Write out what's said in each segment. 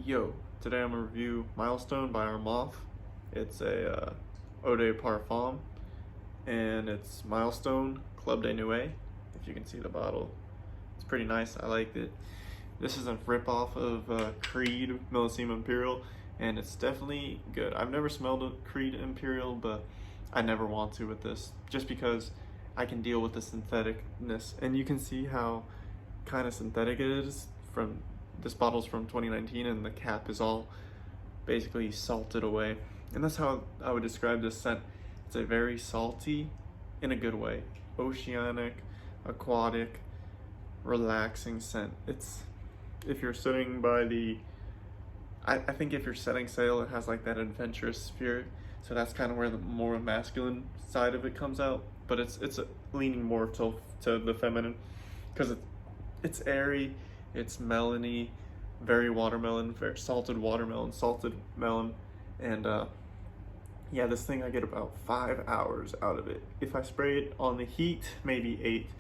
Yo, today I'm gonna review Milestone by Armaf. It's a Eau de Parfum, and it's Milestone Club de Nuit. If you can see the bottle, it's pretty nice. I liked it. This is a rip-off of Creed Millesima Imperial, and it's definitely good. I've never smelled a Creed Imperial, but I never want to with this, just because I can deal with the syntheticness, and you can see how kind of synthetic it is. From this bottle's from 2019 and the cap is all basically salted away, and that's how I would describe this scent. It's a very salty, in a good way, oceanic, aquatic, relaxing scent. It's, if you're sitting by the, I think if you're setting sail, it has like that adventurous spirit, so that's kind of where the more masculine side of it comes out, but it's leaning more to the feminine, because it's airy, it's melony, very watermelon, very salted watermelon, salted melon, and yeah, this thing I get about 5 hours out of it. If I spray it on the heat, maybe 8.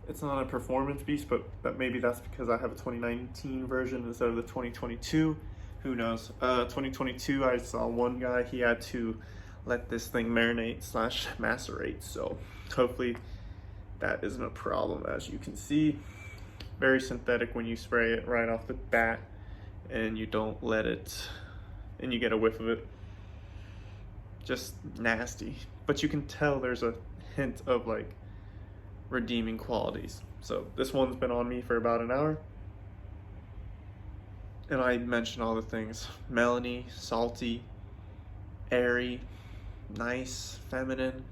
It's not a performance beast, but maybe that's because I have a 2019 version instead of the 2022. Who knows? 2022, I saw one guy, he had to let this thing marinate / macerate, so hopefully that isn't a problem. As you can see, very synthetic when you spray it right off the bat, and you don't let it, and you get a whiff of it. Just nasty, but you can tell there's a hint of like redeeming qualities. So this one's been on me for about an hour, and I mentioned all the things: melony, salty, airy, nice, feminine,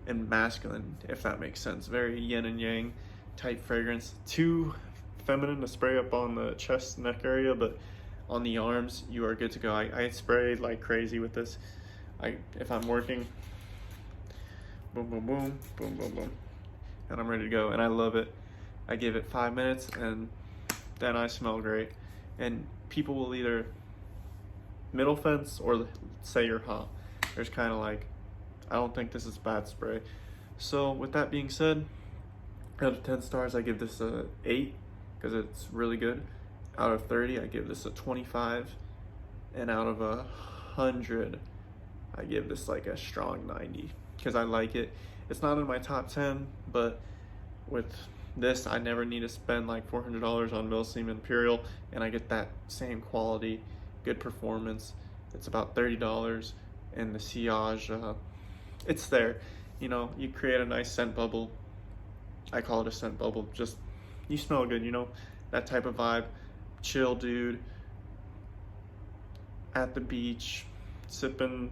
and masculine, if that makes sense. Very yin and yang type fragrance. Too feminine to spray up on the chest neck area, but on the arms you are good to go. I spray like crazy with this. If I'm working, boom boom boom boom boom boom, and I'm ready to go, and I love it. I give it 5 minutes and then I smell great, and people will either middle fence or say you're hot. There's kind of like, I don't think this is bad spray. So with that being said, out of 10 stars, I give this a 8 because it's really good. Out of 30, I give this a 25, and out of 100, I give this like a strong 90 because I like it. It's not in my top 10, but with this, I never need to spend like $400 on Millesima Imperial, and I get that same quality, good performance. It's about $30, and the sillage, it's there. You know, you create a nice scent bubble. I call it a scent bubble. Just, you smell good, you know, that type of vibe. Chill dude at the beach sipping.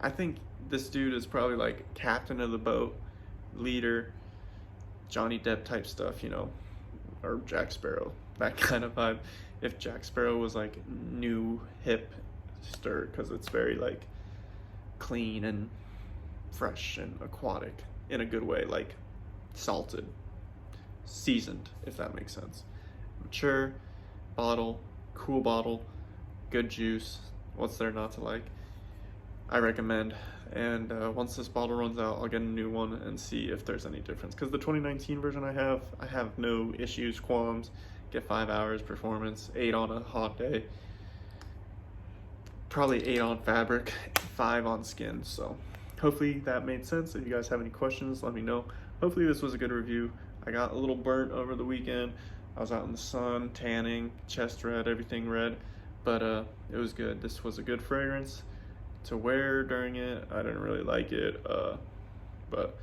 I think this dude is probably like captain of the boat, leader, Johnny Depp type stuff, you know, or Jack Sparrow, that kind of vibe. If Jack Sparrow was like new hip stir, because it's very like clean and fresh and aquatic in a good way, like salted, seasoned, if that makes sense. Mature bottle, cool bottle, good juice. What's there not to like? I recommend. And once this bottle runs out, I'll get a new one and see if there's any difference, because the 2019 version I have no issues, qualms. Get 5 hours performance, 8 on a hot day, probably 8 on fabric, 5 on skin. So hopefully that made sense. If you guys have any questions, let me know. Hopefully this was a good review. I got a little burnt over the weekend. I was out in the sun, tanning, chest red, everything red, but it was good. This was a good fragrance to wear during it. I didn't really like it, but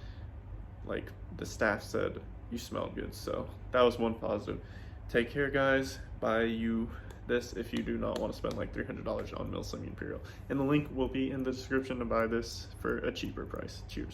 like the staff said, you smelled good, so that was one positive. Take care, guys. Buy you this if you do not want to spend like $300 on Millesima Imperial, and the link will be in the description to buy this for a cheaper price. Cheers.